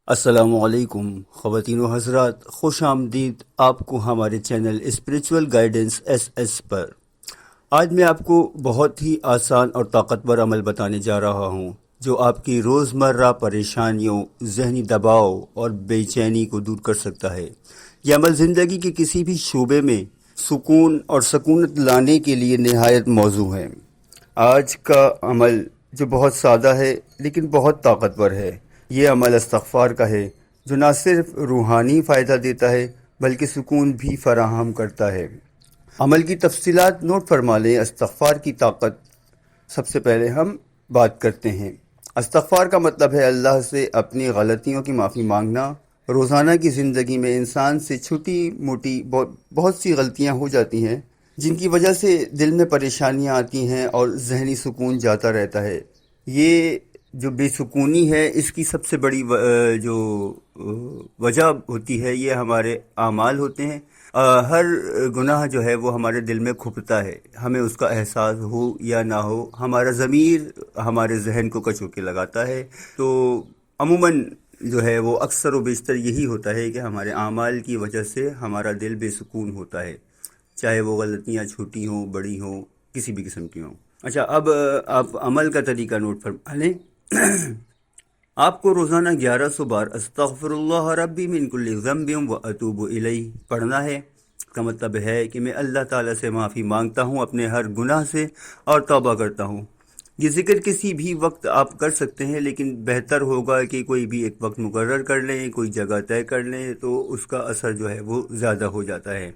السلام علیکم خواتین و حضرات، خوش آمدید آپ کو ہمارے چینل اسپریچول گائیڈنس ایس پر۔ آج میں آپ کو بہت ہی آسان اور طاقتور عمل بتانے جا رہا ہوں جو آپ کی روزمرہ پریشانیوں، ذہنی دباؤ اور بے چینی کو دور کر سکتا ہے۔ یہ عمل زندگی کے کسی بھی شعبے میں سکون اور سکونت لانے کے لیے نہایت موزوں ہے۔ آج کا عمل جو بہت سادہ ہے لیکن بہت طاقتور ہے، یہ عمل استغفار کا ہے، جو نہ صرف روحانی فائدہ دیتا ہے بلکہ سکون بھی فراہم کرتا ہے۔ عمل کی تفصیلات نوٹ فرما لیں۔ استغفار کی طاقت، سب سے پہلے ہم بات کرتے ہیں۔ استغفار کا مطلب ہے اللہ سے اپنی غلطیوں کی معافی مانگنا۔ روزانہ کی زندگی میں انسان سے چھوٹی موٹی بہت سی غلطیاں ہو جاتی ہیں جن کی وجہ سے دل میں پریشانیاں آتی ہیں اور ذہنی سکون جاتا رہتا ہے۔ یہ جو بے سکونی ہے، اس کی سب سے بڑی جو وجہ ہوتی ہے، یہ ہمارے اعمال ہوتے ہیں۔ ہر گناہ جو ہے وہ ہمارے دل میں کھپتا ہے، ہمیں اس کا احساس ہو یا نہ ہو، ہمارا ضمیر ہمارے ذہن کو کچوکے لگاتا ہے۔ تو عموماً جو ہے وہ اکثر و بیشتر یہی ہوتا ہے کہ ہمارے اعمال کی وجہ سے ہمارا دل بے سکون ہوتا ہے، چاہے وہ غلطیاں چھوٹی ہوں، بڑی ہوں، کسی بھی قسم کی ہوں۔ اچھا، اب آپ عمل کا طریقہ نوٹ فرما لیں۔ آپ کو روزانہ 1100 بار استغفر اللہ ربی من کل ذنب و اتوب الیہ پڑھنا ہے۔ اس کا مطلب ہے کہ میں اللہ تعالیٰ سے معافی مانگتا ہوں اپنے ہر گناہ سے اور توبہ کرتا ہوں۔ یہ ذکر کسی بھی وقت آپ کر سکتے ہیں، لیکن بہتر ہوگا کہ کوئی بھی ایک وقت مقرر کر لیں، کوئی جگہ طے کر لیں، تو اس کا اثر جو ہے وہ زیادہ ہو جاتا ہے۔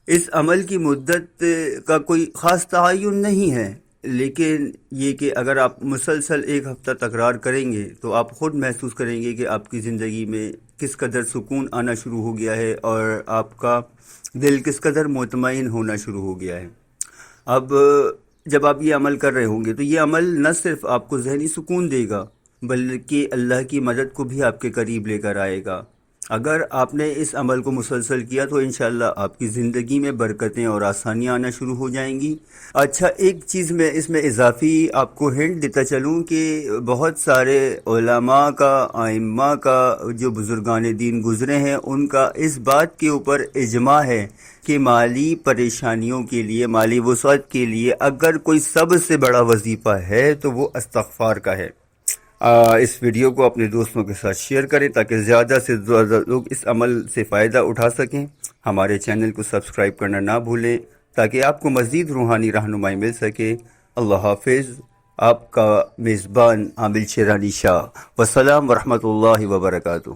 اس عمل کی مدت کا کوئی خاص تعین نہیں ہے، لیکن یہ کہ اگر آپ مسلسل ایک ہفتہ تکرار کریں گے تو آپ خود محسوس کریں گے کہ آپ کی زندگی میں کس قدر سکون آنا شروع ہو گیا ہے اور آپ کا دل کس قدر مطمئن ہونا شروع ہو گیا ہے۔ اب جب آپ یہ عمل کر رہے ہوں گے تو یہ عمل نہ صرف آپ کو ذہنی سکون دے گا بلکہ اللہ کی مدد کو بھی آپ کے قریب لے کر آئے گا۔ اگر آپ نے اس عمل کو مسلسل کیا تو انشاءاللہ آپ کی زندگی میں برکتیں اور آسانیاں آنا شروع ہو جائیں گی۔ اچھا، ایک چیز میں اس میں اضافی آپ کو ہنٹ دیتا چلوں کہ بہت سارے علماء کا، ائمہ کا، جو بزرگان دین گزرے ہیں، ان کا اس بات کے اوپر اجماع ہے کہ مالی پریشانیوں کے لیے، مالی وسعت کے لیے اگر کوئی سب سے بڑا وظیفہ ہے تو وہ استغفار کا ہے۔ اس ویڈیو کو اپنے دوستوں کے ساتھ شیئر کریں تاکہ زیادہ سے زیادہ لوگ اس عمل سے فائدہ اٹھا سکیں۔ ہمارے چینل کو سبسکرائب کرنا نہ بھولیں تاکہ آپ کو مزید روحانی رہنمائی مل سکے۔ اللہ حافظ۔ آپ کا میزبان عامل شیرانی شاہ۔ والسلام ورحمۃ اللہ وبرکاتہ۔